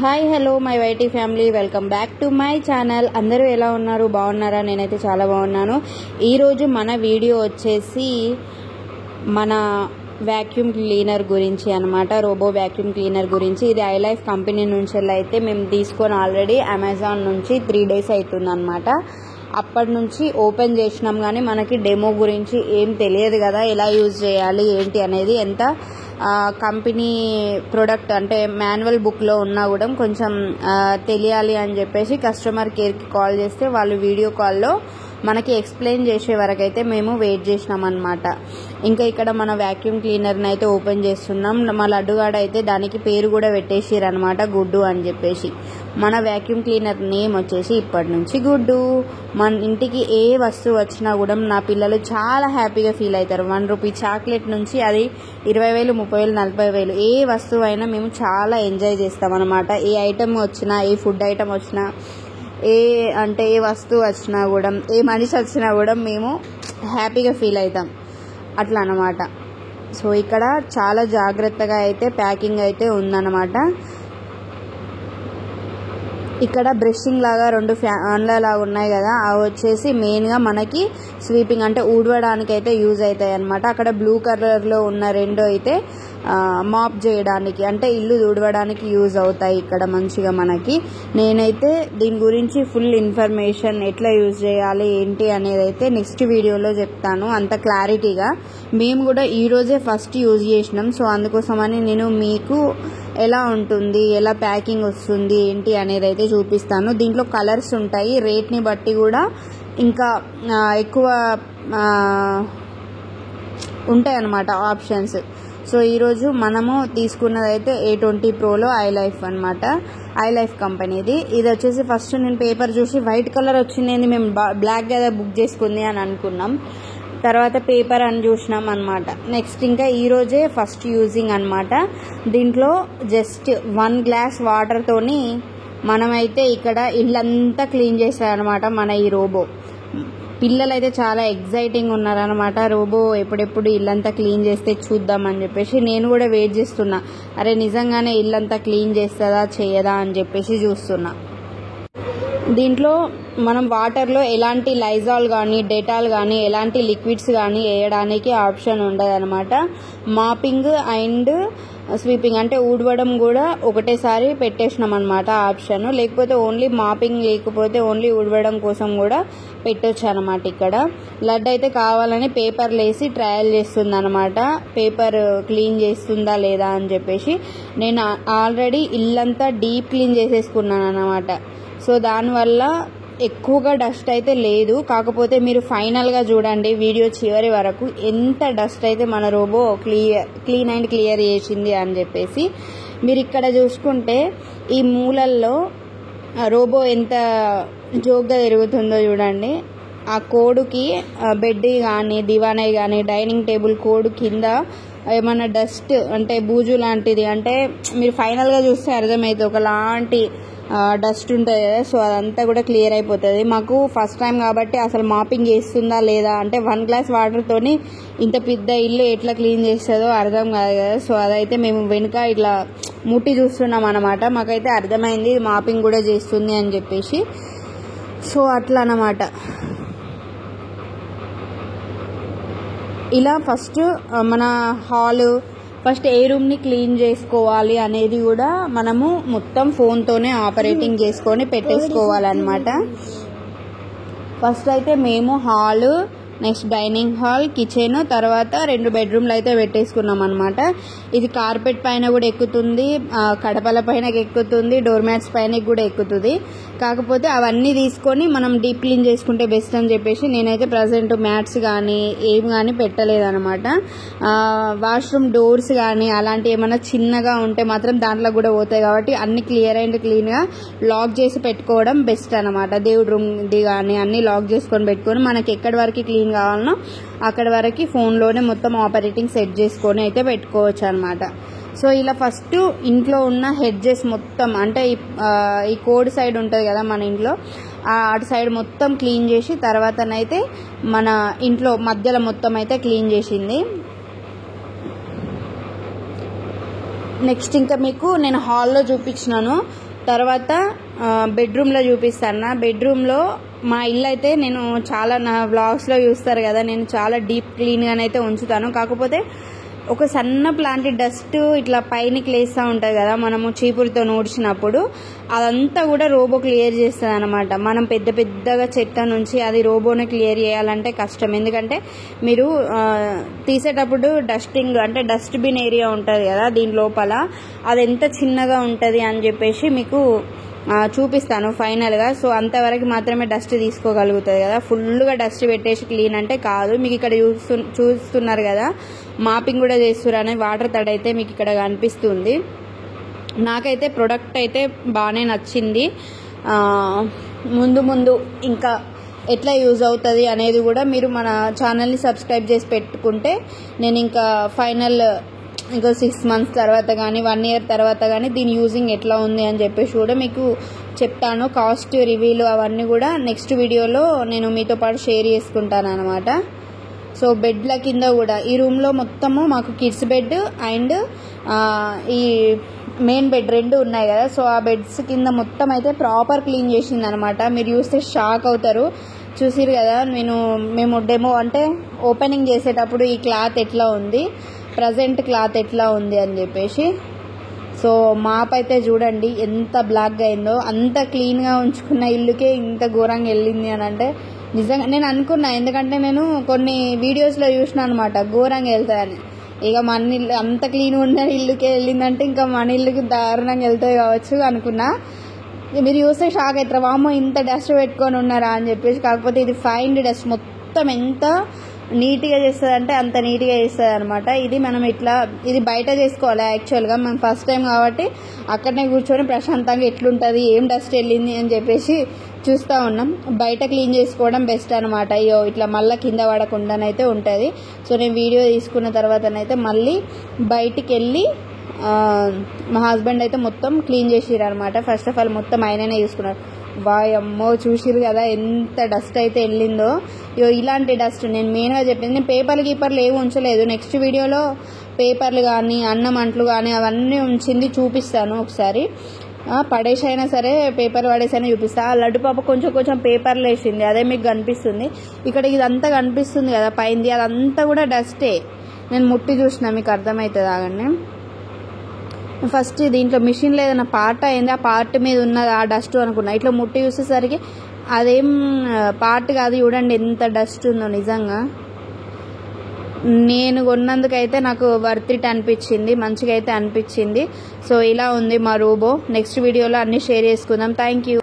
Hi hello my YT family, welcome back to my channel. అందరూ ఎలా ఉన్నారు? బాగున్నారా? నేనైతే చాలా బాగున్నాను. ఈరోజు మన వీడియో వచ్చేసి మన వ్యాక్యూమ్ క్లీనర్ గురించి అనమాట, రోబో వ్యాక్యూమ్ క్లీనర్ గురించి. ఇది ఐలైఫ్ కంపెనీ నుంచి అయితే మేము తీసుకొని ఆల్రెడీ అమెజాన్ నుంచి 3 days అవుతుంది అనమాట. అప్పటి నుంచి ఓపెన్ చేసినాం, కానీ మనకి డెమో గురించి ఏం తెలియదు కదా, ఎలా యూజ్ చేయాలి ఏంటి అనేది. ఎంత కంపెనీ ప్రొడక్ట్ అంటే మాన్యువల్ బుక్లో ఉన్నా కూడా కొంచెం తెలియాలి అని చెప్పేసి కస్టమర్ కేర్కి కాల్ చేస్తే వాళ్ళు వీడియో కాల్లో మనకి ఎక్స్ప్లెయిన్ చేసే వరకు అయితే మేము వెయిట్ చేసినాం అనమాట. ఇంకా ఇక్కడ మన వ్యాక్యూమ్ క్లీనర్ని అయితే ఓపెన్ చేస్తున్నాం. మా లడ్డుగాడ అయితే దానికి పేరు కూడా పెట్టేసారు అనమాట, గుడ్డు అని చెప్పేసి. మన వ్యాక్యూమ్ క్లీనర్ నేమ్ వచ్చేసి ఇప్పటి నుంచి గుడ్డు. మన ఇంటికి ఏ వస్తువు వచ్చినా కూడా నా పిల్లలు చాలా హ్యాపీగా ఫీల్ అవుతారు. 1 రూపీ చాక్లెట్ నుంచి అది 20,000, 30,000, 40,000 ఏ వస్తువు అయినా మేము చాలా ఎంజాయ్ చేస్తాం అనమాట. ఏ ఐటమ్ వచ్చినా, ఏ ఫుడ్ ఐటమ్ వచ్చినా, ఏ వస్తువు వచ్చినా కూడా, ఏ మనిషి వచ్చినా కూడా మేము హ్యాపీగా ఫీల్ అవుతాం అట్లా అన్నమాట. సో ఇక్కడ చాలా జాగ్రత్తగా అయితే ప్యాకింగ్ అయితే ఉందన్నమాట. ఇక్కడ బ్రషింగ్ లాగా 2 ఫ్యాన్ల లాగా ఉన్నాయి కదా, అవి వచ్చేసి మెయిన్గా మనకి స్వీపింగ్ అంటే ఊడవడానికి అయితే యూజ్ అవుతాయి అనమాట. అక్కడ బ్లూ కలర్లో ఉన్న 2 అయితే మాప్ చేయడానికి అంటే ఇల్లు ఊడవడానికి యూజ్ అవుతాయి ఇక్కడ మంచిగా మనకి. నేనైతే దీని గురించి ఫుల్ ఇన్ఫర్మేషన్ ఎట్లా యూజ్ చేయాలి ఏంటి అనేది అయితే నెక్స్ట్ వీడియోలో చెప్తాను అంత క్లారిటీగా. మేము కూడా ఈరోజే ఫస్ట్ యూజ్ చేసినాం, సో అందుకోసమని నేను మీకు ఎలా ఉంటుంది, ఎలా ప్యాకింగ్ వస్తుంది ఏంటి అనేది అయితే చూపిస్తాను. దీంట్లో కలర్స్ ఉంటాయి, రేట్ని బట్టి కూడా ఇంకా ఎక్కువ ఉంటాయి అన్నమాట ఆప్షన్స్. సో ఈరోజు మనము తీసుకున్నదైతే A20 Proలో ఐలైఫ్ అనమాట, ఐలైఫ్ కంపెనీది. ఇది వచ్చేసి ఫస్ట్ నేను పేపర్ చూసి వైట్ కలర్ వచ్చింది, మేము బ్లాక్ కదా బుక్ చేసుకుంది అని అనుకున్నాం. తర్వాత పేపర్ అని చూసినాం అనమాట. నెక్స్ట్ ఇంకా ఈరోజే ఫస్ట్ యూజింగ్ అనమాట. దీంట్లో జస్ట్ 1 glass వాటర్తోని మనమైతే ఇక్కడ ఇల్లంతా క్లీన్ చేస్తారనమాట మన ఈ రోబో. పిల్లలు అయితే చాలా ఎగ్జైటింగ్ ఉన్నారనమాట, రోబో ఎప్పుడెప్పుడు ఇల్లంతా క్లీన్ చేస్తే చూద్దామని చెప్పేసి. నేను కూడా వెయిట్ చేస్తున్నా, అరే నిజంగానే ఇల్లంతా క్లీన్ చేస్తుందా చేయదా అని చెప్పేసి చూస్తున్నా. దీంట్లో మనం వాటర్లో ఎలాంటి లైజాల్ కానీ, డెటాల్ కానీ, ఎలాంటి లిక్విడ్స్ కానీ వేయడానికి ఆప్షన్ ఉండదు అనమాట. మాపింగ్ అండ్ స్వీపింగ్ అంటే ఊడవడం కూడా ఒకటేసారి పెట్టేసినాం అనమాట ఆప్షన్. లేకపోతే ఓన్లీ మాపింగ్, లేకపోతే ఓన్లీ ఊడవడం కోసం కూడా పెట్టొచ్చు అనమాట. ఇక్కడ లడ్డు అయితే కావాలని పేపర్లు వేసి ట్రయల్ చేస్తుంది అనమాట, పేపర్ క్లీన్ చేస్తుందా లేదా అని చెప్పేసి. నేను ఆల్రెడీ ఇల్లంతా డీప్ క్లీన్ చేసేసుకున్నాను అనమాట. సో దానివల్ల ఎక్కువగా డస్ట్ అయితే లేదు. కాకపోతే మీరు ఫైనల్గా చూడండి వీడియో చివరి వరకు ఎంత డస్ట్ అయితే మన రోబో క్లీన్ అండ్ క్లియర్ చేసింది అని చెప్పేసి. మీరు ఇక్కడ చూసుకుంటే ఈ మూలల్లో రోబో ఎంత జోక్గా తిరుగుతుందో చూడండి. ఆ కోడుకి బెడ్ కానీ, దివానై కానీ, డైనింగ్ టేబుల్ కోడు కింద ఏమన్నా డస్ట్ అంటే బూజు లాంటిది అంటే మీరు ఫైనల్గా చూస్తే అర్థమవుతుంది, ఒకలాంటి డస్ట్ ఉంటుంది కదా. సో అదంతా కూడా క్లియర్ అయిపోతుంది. మాకు ఫస్ట్ టైం కాబట్టి అసలు మాపింగ్ చేస్తుందా లేదా అంటే 1 glass వాటర్తోని ఇంత పెద్ద ఇల్లు ఎట్లా క్లీన్ చేస్తుందో అర్థం కాదు కదా. సో అదైతే మేము వెనుక ఇట్లా ముట్టి చూస్తున్నాం అనమాట. మాకైతే అర్థమైంది మాపింగ్ కూడా చేస్తుంది అని చెప్పేసి. సో అట్లా అన్నమాట. ఇలా ఫస్ట్ మన హాలు ఫస్ట్ ఏ రూమ్ని క్లీన్ చేసుకోవాలి అనేది కూడా మనము మొత్తం ఫోన్తోనే ఆపరేటింగ్ చేసుకొని పెట్టేసుకోవాలన్నమాట. ఫస్ట్ అయితే మేము hall, next dining hall, kitchen, తర్వాత 2 bedrooms అయితే పెట్టేసుకున్నాం అనమాట. ఇది కార్పెట్ పైన కూడా ఎక్కుతుంది, కడపల పైన ఎక్కుతుంది, డోర్ మ్యాట్స్ పైన కూడా ఎక్కుతుంది. కాకపోతే అవన్నీ తీసుకొని మనం డీప్ క్లీన్ చేసుకుంటే బెస్ట్ అని చెప్పేసి నేనైతే ప్రజెంట్ మ్యాట్స్ కానీ ఏమి కానీ పెట్టలేదన్నమాట. వాష్రూమ్ డోర్స్ కానీ అలాంటివి ఏమైనా చిన్నగా ఉంటే మాత్రం దాంట్లో కూడా పోతాయి కాబట్టి అన్ని క్లియర్ అండ్ క్లీన్గా లాక్ చేసి పెట్టుకోవడం బెస్ట్ అనమాట. దేవుడి రూమ్ది కానీ అన్నీ లాక్ చేసుకొని పెట్టుకొని మనకి ఎక్కడి వరకు క్లీన్ కావాలనో అక్కడి వరకు ఫోన్లోనే మొత్తం ఆపరేటింగ్ సెట్ చేసుకొని అయితే పెట్టుకోవచ్చు అనమాట. సో ఇలా ఫస్ట్ ఇంట్లో ఉన్న హెడ్జెస్ మొత్తం అంటే ఈ కోడ్ సైడ్ ఉంటుంది కదా మన ఇంట్లో, అటు సైడ్ మొత్తం క్లీన్ చేసి తర్వాతనైతే మన ఇంట్లో మధ్యలో మొత్తం అయితే క్లీన్ చేసింది. నెక్స్ట్ ఇంకా మీకు నేను హాల్లో చూపించినాను, తర్వాత బెడ్రూమ్లో చూపిస్తాను. బెడ్రూమ్లో మా ఇల్లు అయితే నేను చాలా నా వ్లాగ్స్లో చూస్తారు కదా, నేను చాలా డీప్ క్లీన్గానైతే ఉంచుతాను. కాకపోతే ఒక సన్న ప్లాంట్ డస్ట్ ఇట్లా పైనకి లేస్తూ ఉంటుంది కదా, మనము చీపురుతో నూడ్చినప్పుడు అదంతా కూడా రోబో క్లియర్ చేస్తుంది అనమాట. మనం పెద్ద పెద్దగా చెత్త నుంచి అది రోబోని క్లియర్ చేయాలంటే కష్టం. ఎందుకంటే మీరు తీసేటప్పుడు డస్టింగ్ అంటే డస్ట్బిన్ ఏరియా ఉంటుంది కదా, దీని లోపల అది ఎంత చిన్నగా ఉంటుంది అని చెప్పేసి మీకు చూపిస్తాను ఫైనల్గా. సో అంతవరకు మాత్రమే డస్ట్ తీసుకోగలుగుతుంది కదా, ఫుల్గా డస్ట్ పెట్టేసి క్లీన్ అంటే కాదు. మీకు ఇక్కడ చూస్తున్నారు కదా, మాపింగ్ కూడా చేస్తున్నారు, వాటర్ తడి అయితే మీకు ఇక్కడ కనిపిస్తుంది. నాకైతే ప్రొడక్ట్ అయితే బాగానే నచ్చింది. ముందు ఇంకా ఎట్లా యూజ్ అవుతుంది అనేది కూడా మీరు మన ఛానల్ని సబ్స్క్రైబ్ చేసి పెట్టుకుంటే నేను ఇంకా ఫైనల్ ఇంకో 6 months తర్వాత కానీ 1 year తర్వాత కానీ దీని యూజింగ్ ఎట్లా ఉంది అని చెప్పేసి కూడా మీకు చెప్తాను. కాస్ట్ రివ్యూలు అవన్నీ కూడా నెక్స్ట్ వీడియోలో నేను మీతో పాటు షేర్ చేసుకుంటాను అనమాట. సో బెడ్ల కింద కూడా ఈ రూమ్లో మొత్తము మాకు కిడ్స్ బెడ్ అండ్ ఈ మెయిన్ బెడ్ 2 ఉన్నాయి కదా, సో ఆ బెడ్స్ కింద మొత్తం అయితే ప్రాపర్ క్లీన్ చేసింది అనమాట. మీరు చూస్తే షాక్ అవుతారు. చూసిరు కదా, మేము డెమో అంటే ఓపెనింగ్ చేసేటప్పుడు ఈ క్లాత్ ఎట్లా ఉంది, ప్రజెంట్ క్లాత్ ఎట్లా ఉంది అని చెప్పేసి. సో మాప్ అయితే చూడండి ఎంత బ్లాక్గా అయిందో. అంత క్లీన్గా ఉంచుకున్న ఇల్లుకే ఇంత ఘోరంగా వెళ్ళింది అని అంటే నిజంగా నేను అనుకున్నా. ఎందుకంటే నేను కొన్ని వీడియోస్లో చూసిన అనమాట ఘోరంగా వెళ్తాయని. ఇక మన ఇల్లు అంత క్లీన్గా ఉన్న ఇల్లుకే వెళ్ళిందంటే ఇంకా మన ఇల్లుకి దారుణంగా వెళ్తాయి కావచ్చు అనుకున్నా. మీరు చూస్తే షాక్ అవుతారు, వామ్మో ఇంత డస్ట్ పెట్టుకొని ఉన్నారా అని చెప్పేసి. కాకపోతే ఇది ఫైన్ డస్ట్ మొత్తం ఎంత నీట్గా చేస్తుంది అంటే అంత నీట్గా చేస్తుంది అనమాట. ఇది మనం ఇది బయట చేసుకోవాలి యాక్చువల్గా. మనం ఫస్ట్ టైం కాబట్టి అక్కడనే కూర్చొని ప్రశాంతంగా ఎట్లుంటుంది, ఏం డస్ట్ వెళ్ళింది అని చెప్పేసి చూస్తూ ఉన్నాం. బయట క్లీన్ చేసుకోవడం బెస్ట్ అనమాట. అయ్యో ఇట్లా మళ్ళీ కింద పడకుండానైతే ఉంటుంది. సో నేను వీడియో తీసుకున్న తర్వాతనైతే మళ్ళీ బయటికి వెళ్ళి మా హస్బెండ్ అయితే మొత్తం క్లీన్ చేసిరు అనమాట. ఫస్ట్ ఆఫ్ ఆల్ మొత్తం ఆయననే చూసుకున్నారు. వాయమ్మో చూసిరు కదా ఎంత డస్ట్ అయితే వెళ్ళిందో. ఇలాంటి డస్ట్ నేను మెయిన్గా చెప్పింది, నేను పేపర్లు ఏవి ఉంచలేదు. నెక్స్ట్ వీడియోలో పేపర్లు కానీ అన్నం అంట్లు కానీ అవన్నీ ఉంచింది చూపిస్తాను ఒకసారి. పడేసైనా సరే పేపర్ పడేసైనా చూపిస్తా. ఆ లడ్డు పాప కొంచెం పేపర్లు వేసింది, అదే మీకు కనిపిస్తుంది. ఇక్కడ ఇదంతా కనిపిస్తుంది కదా పైంది, అదంతా కూడా డస్టే. నేను ముట్టి చూసిన, మీకు అర్థమవుతుంది ఆగండి. ఫస్ట్ దీంట్లో మిషన్లో ఏదైనా పార్ట్ అయింది, ఆ పార్ట్ మీద ఉన్నది ఆ డస్ట్ అనుకున్నా. ఇట్లా ముట్టి చూసేసరికి అదేం పార్ట్ కాదు. చూడండి ఎంత డస్ట్ ఉందో. నిజంగా నేను కొన్నందుకైతే నాకు వర్త్ ఇట్ అనిపించింది, మంచిగా అయితే అనిపించింది. సో ఇలా ఉంది మా రోబో. నెక్స్ట్ వీడియోలో అన్నీ షేర్ చేసుకుందాం. Thank you.